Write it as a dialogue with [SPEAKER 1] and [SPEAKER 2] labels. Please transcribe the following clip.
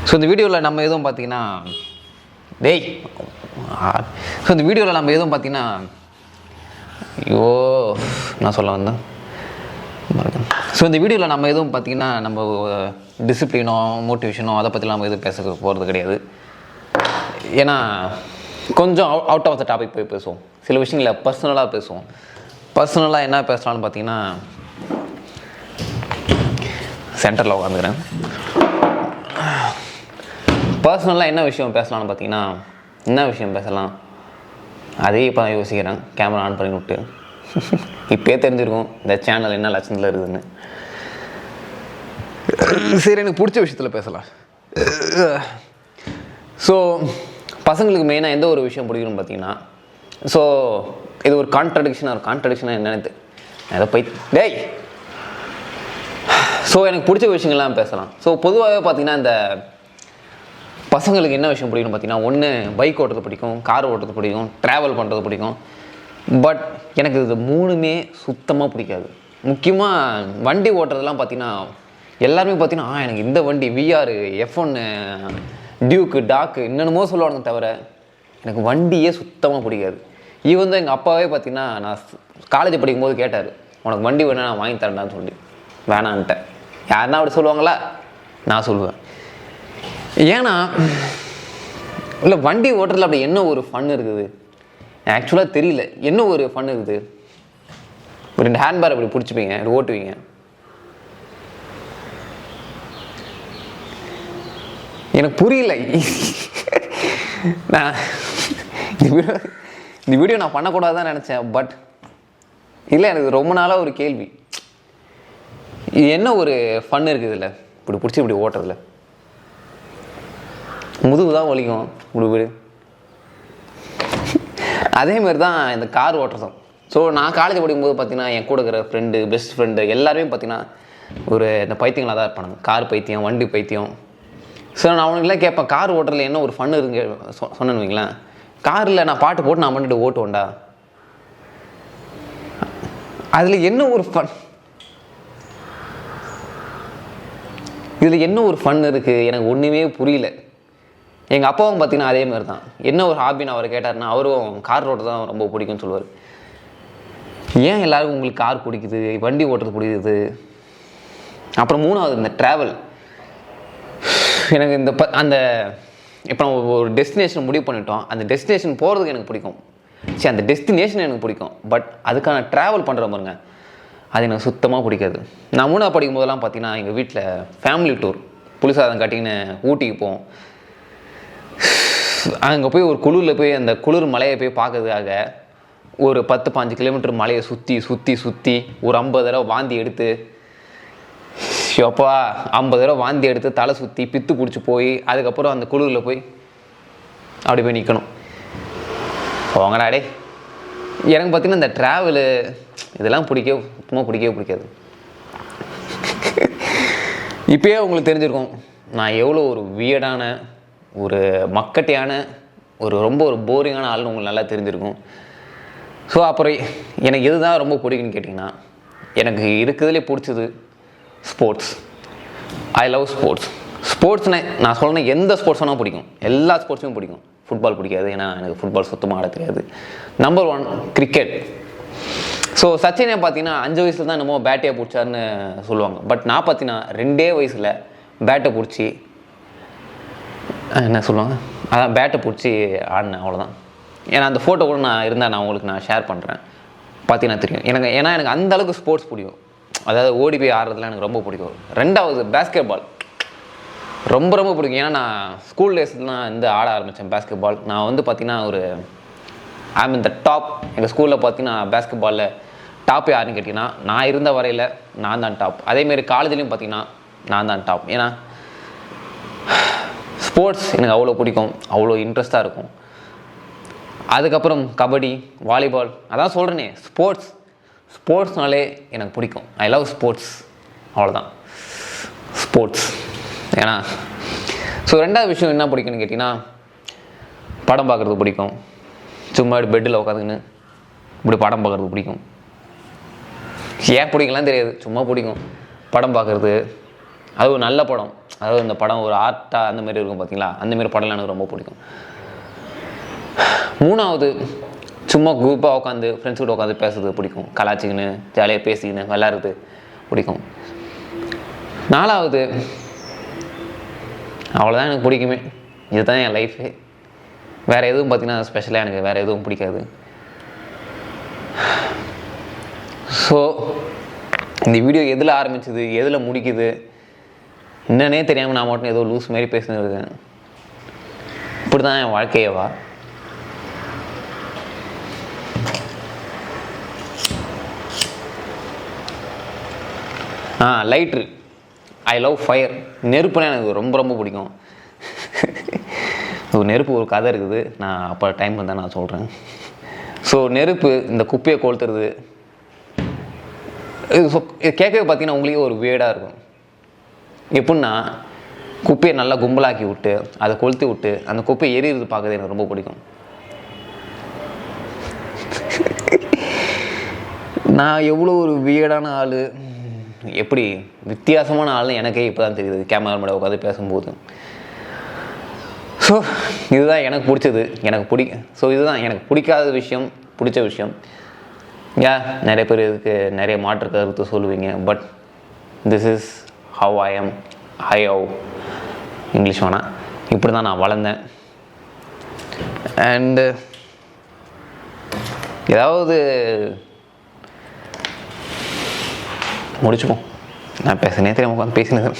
[SPEAKER 1] So இந்த வீடியோவில் நம்ம எதுவும் பார்த்தீங்கன்னா ஐயோ நான் சொல்ல வந்தேன். ஸோ இந்த வீடியோவில் நம்ம எதுவும் பார்த்தீங்கன்னா நம்ம டிசிப்ளினோ மோட்டிவேஷனோ அதை பற்றிலாம் நம்ம எதுவும் பேச போகிறது கிடையாது. ஏன்னா கொஞ்சம் அவுட் ஆஃப் த டாபிக் போய் பேசுவோம். சில விஷயங்களை பர்சனலாக பேசுவோம். பர்சனலாக என்ன பேசலாம்னு பார்த்தீங்கன்னா, சென்டரில் உட்காந்துக்கிறேன். பர்சனலாக என்ன விஷயம் பேசலாம்னு பார்த்தீங்கன்னா, என்ன விஷயம் பேசலாம் அதே இப்போ தான் யோசிக்கிறேன். கேமரா ஆன் பண்ணி விட்டு இப்போயே தெரிஞ்சிருக்கும் இந்த சேனல் என்ன லட்சத்தில் இருக்குதுன்னு. சரி, எனக்கு பிடிச்ச விஷயத்தில் பேசலாம். ஸோ பசங்களுக்கு மெயினாக எந்த ஒரு விஷயம் பிடிக்கணும்னு பார்த்தீங்கன்னா, ஸோ இது ஒரு கான்ட்ரடிக்ஷனாக என்னென்னு ஏதோ டேய். ஸோ எனக்கு பிடிச்ச விஷயங்கள்லாம் பேசலாம். ஸோ பொதுவாகவே பார்த்தீங்கன்னா இந்த பசங்களுக்கு என்ன விஷயம் பிடிக்கும்னு பார்த்தீங்கன்னா, ஒன்று பைக் ஓட்டுறது பிடிக்கும், கார் ஓட்டுறது பிடிக்கும், ட்ராவல் பண்ணுறது பிடிக்கும். பட் எனக்கு இது மூணுமே சுத்தமாக பிடிக்காது. முக்கியமாக வண்டி ஓட்டுறதுலாம் பார்த்தீங்கன்னா எல்லாருமே பார்த்தீங்கன்னா எனக்கு இந்த வண்டி விஆர், F1, டியூக்கு, டாக்கு என்னென்னமோ சொல்லுவானுங்க தவிர எனக்கு வண்டியே சுத்தமாக பிடிக்காது. ஈவன் தான் எங்கள் அப்பாவே பார்த்தீங்கன்னா நான் காலேஜ் படிக்கும்போது கேட்டார், உனக்கு வண்டி வேணா நான் வாங்கி தரேன்டான்னு சொல்லி வேணான்ட்டேன். யாருன்னா அப்படி சொல்லுவாங்களா? நான் சொல்லுவேன். ஏன்னா இல்லை, வண்டி ஓட்டுறதுல அப்படி என்ன ஒரு ஃபன் இருக்குது ஆக்சுவலாக தெரியல. என்ன ஒரு ஃபன் இருக்குது? ஒரு 2 ஹேண்ட்பேர் அப்படி பிடிச்சிப்பீங்க, அப்படி ஓட்டுவீங்க. எனக்கு புரியல. நான் இந்த வீடியோ நான் பண்ணக்கூடாதுதான் நினச்சேன். பட் இல்லை, எனக்கு ரொம்ப நாளாக ஒரு கேள்வி, இது என்ன ஒரு ஃபன் இருக்குது இல்லை இப்படி பிடிச்சி இப்படி ஓட்டுறதுல? முதுகு தான் வலிக்கும் விடு. அதேமாரி தான் இந்த கார் ஓட்டுறதும். ஸோ நான் காலேஜ் படிக்கும்போது பார்த்தீங்கன்னா என் கூட இருக்கிற ஃப்ரெண்டு, பெஸ்ட் ஃப்ரெண்டு எல்லாருமே பார்த்தீங்கன்னா ஒரு இந்த பைத்தியங்களாக தான் இருப்பானுங்க. கார் பைத்தியம், வண்டி பைத்தியம். ஸோ நான் அவனுக்குலாம் கேட்பேன், கார் ஓட்டுறதுல என்ன ஒரு ஃபன் இருக்குங்க சொன்னேன்னு வைங்களேன். காரில் நான் பாட்டு போட்டு நான் பண்ணிட்டு ஓட்டுவேன்டா, அதில் என்ன ஒரு ஃபன்? இதில் என்ன ஒரு ஃபன் இருக்குது? எனக்கு ஒன்றுமே புரியல. எங்கள் அப்பாவும் பார்த்தீங்கன்னா அதே மாதிரி தான். என்ன ஒரு ஹாபின்னு அவர் கேட்டார்னா, அவரும் கார் ஓட்ட தான் ரொம்ப பிடிக்கும்னு சொல்லுவார். ஏன் எல்லாருக்கும் உங்களுக்கு கார் பிடிக்குது, வண்டி ஓட்டுறது பிடிக்குது? அப்புறம் மூணாவது இந்த ட்ராவல். எனக்கு இந்த அந்த இப்போ நம்ம ஒரு டெஸ்டினேஷன் முடிவு பண்ணிட்டோம், அந்த டெஸ்டினேஷன் போகிறதுக்கு எனக்கு பிடிக்கும். சரி, அந்த டெஸ்டினேஷன் எனக்கு பிடிக்கும். பட் அதுக்கான ட்ராவல் பண்ணுற பாருங்க, அது எனக்கு சுத்தமாக பிடிக்காது. நான் 3ஆவது படிக்கும் போதெல்லாம் பார்த்தீங்கன்னா எங்கள் வீட்டில் ஃபேமிலி டூர் புளிசாதம் காட்டின்னு ஊட்டிக்கு போவோம். அங்கே போய் ஒரு குளிரில் போய் அந்த குளிர் மலையை போய் பார்க்கறதுக்காக ஒரு 10-15 கிலோமீட்டர் மலையை சுற்றி ஒரு 50 தடவை வாந்தி எடுத்து, எப்பா 50 தடவை வாந்தி எடுத்து தலை சுற்றி பித்து பிடிச்சி போய் அதுக்கப்புறம் அந்த குளிரில் போய் அப்படி போய் நிற்கணும். போங்கடாடே. எனக்கு பார்த்தீங்கன்னா இந்த ட்ராவலு இதெல்லாம் சுத்தமாக பிடிக்கவே பிடிக்காது. இப்போயே உங்களுக்கு தெரிஞ்சிருக்கும் நான் எவ்வளோ ஒரு வியர்டான, ஒரு மக்கட்டையான, ரொம்ப போரிங்கான ஆள்னு உங்களுக்கு நல்லா தெரிஞ்சிருக்கும். ஸோ அப்புறம் எனக்கு எதுதான் ரொம்ப பிடிக்குன்னு கேட்டிங்கன்னா, எனக்கு இருக்கிறதுலே பிடிச்சது ஸ்போர்ட்ஸ். ஐ லவ் ஸ்போர்ட்ஸ்னு நான் சொல்கிறேன், எந்த ஸ்போர்ட்ஸ் வேணால் பிடிக்கும், எல்லா ஸ்போர்ட்ஸுமே பிடிக்கும். ஃபுட்பால் பிடிக்காது, ஏன்னா எனக்கு ஃபுட்பால் சுத்தமாக ஆட தெரியாது. Number 1 cricket. ஸோ சச்சினே பார்த்தீங்கன்னா 5 வயசில் தான் என்னமோ பேட்டையை பிடிச்சாருன்னு சொல்லுவாங்க. பட் நான் பார்த்தீங்கன்னா 2 வயசில் பேட்டை பிடிச்சி என்ன சொல்லுவாங்க, அதான் பேட்டை பிடிச்சி ஆடினேன், அவ்வளோதான். ஏன்னா அந்த ஃபோட்டோ கூட நான் உங்களுக்கு ஷேர் பண்ணுறேன், பார்த்தீங்கன்னா தெரியும் எனக்கு. ஏன்னா எனக்கு அந்த அளவுக்கு ஸ்போர்ட்ஸ் பிடிக்கும். அதாவது ஓடி போய் ஆடுறதுலாம் எனக்கு ரொம்ப பிடிக்கும். 2வது பேஸ்கெட் பால் ரொம்ப பிடிக்கும். ஏன்னா நான் ஸ்கூல் டேஸ்லாம் ஆட ஆரம்பித்தேன் பேஸ்கெட் பால். நான் வந்து பார்த்தீங்கன்னா ஒரு ஐம் இந்த டாப். எங்கள் ஸ்கூலில் பார்த்தீங்கன்னா பேஸ்கெட் பாலில் டாப் யாருன்னு கேட்டிங்கன்னா, நான் இருந்த வரையில் நான் தான் டாப். அதேமாரி காலேஜ்லேயும் பார்த்தீங்கன்னா நான் தான் டாப். ஏன்னா ஸ்போர்ட்ஸ் எனக்கு அவ்வளோ பிடிக்கும், அவ்வளோ இன்ட்ரெஸ்ட்டாக இருக்கும். அதுக்கப்புறம் கபடி, வாலிபால், அதான் சொல்கிறேனே ஸ்போர்ட்ஸ்னாலே எனக்கு பிடிக்கும். ஐ லவ் ஸ்போர்ட்ஸ், அவ்வளோதான் ஸ்போர்ட்ஸ். ஏன்னா ஸோ 2வது விஷயம் என்ன பிடிக்கும்னு கேட்டிங்கன்னா, படம் பார்க்குறது பிடிக்கும். சும்மா பெட்டில் உட்காந்துக்கின்னு இப்படி படம் பார்க்குறது பிடிக்கும். ஏன் பிடிக்கலாம் தெரியாது, சும்மா பிடிக்கும் படம் பார்க்குறது. அது ஒரு நல்ல படம், அதாவது இந்த படம் ஒரு ஆர்ட்டாக அந்த மாதிரி இருக்கும் பார்த்தீங்களா, அந்த மாதிரி படம்லாம் எனக்கு ரொம்ப பிடிக்கும். 3வது சும்மா குரூப்பாக உட்காந்து ஃப்ரெண்ட்ஸ் கூட உட்காந்து பேசுறது பிடிக்கும். கலாச்சிக்கின்னு ஜாலியாக பேசிக்கின்னு விளையாடுறது பிடிக்கும். 4வது அவ்வளோதான் எனக்கு பிடிக்குமே. இதுதான் என் லைஃபு. வேறு எதுவும் பார்த்திங்கன்னா ஸ்பெஷலாக எனக்கு வேறு எதுவும் பிடிக்காது. ஸோ இந்த வீடியோ எதில் ஆரம்பிச்சுது எதில் முடிக்குது என்னன்னே தெரியாமல் நான் மட்டும் ஏதோ லூஸ் மாதிரி பேசினு இருக்கேன். இப்படி தான் என் வாழ்க்கையவா? லைட்ரு. I love fire. நெருப்புனா எனக்கு ரொம்ப ரொம்ப பிடிக்கும். ஒரு நெருப்பு ஒரு கதை இருக்குது, நான் அப்போ டைம் வந்தால் நான் சொல்கிறேன். ஸோ நெருப்பு இந்த குப்பையை கொளுத்துறது இது கேட்கவே பார்த்தீங்கன்னா உங்களுக்கே ஒரு வேடாக இருக்கும். எப்படின்னா குப்பையை நல்லா கும்பலாக்கி விட்டு அதை கொளுத்தி விட்டு அந்த குப்பையை எரியிறது பார்க்கறது எனக்கு ரொம்ப பிடிக்கும். நான் எவ்வளோ ஒரு வியர்டான ஆள், எப்படி வித்தியாசமான ஆள்னு எனக்கே இப்போ தான் தெரியுது கேமரா மேலே உட்காந்து பேசும்போது. ஸோ இதுதான் எனக்கு பிடிச்சது, ஸோ இதுதான் எனக்கு பிடிக்காத விஷயம், பிடிச்ச விஷயம். நிறைய பேர் இதுக்கு நிறைய மாற்று கருத்து சொல்லுவீங்க. But this is how I am. English வேணாம், இப்படி தான் நான் வளர்ந்தேன். அண்டு ஏதாவது முடிச்சுப்போம். நான் பேசுனே தெரியாமல் உட்காந்து பேசினது.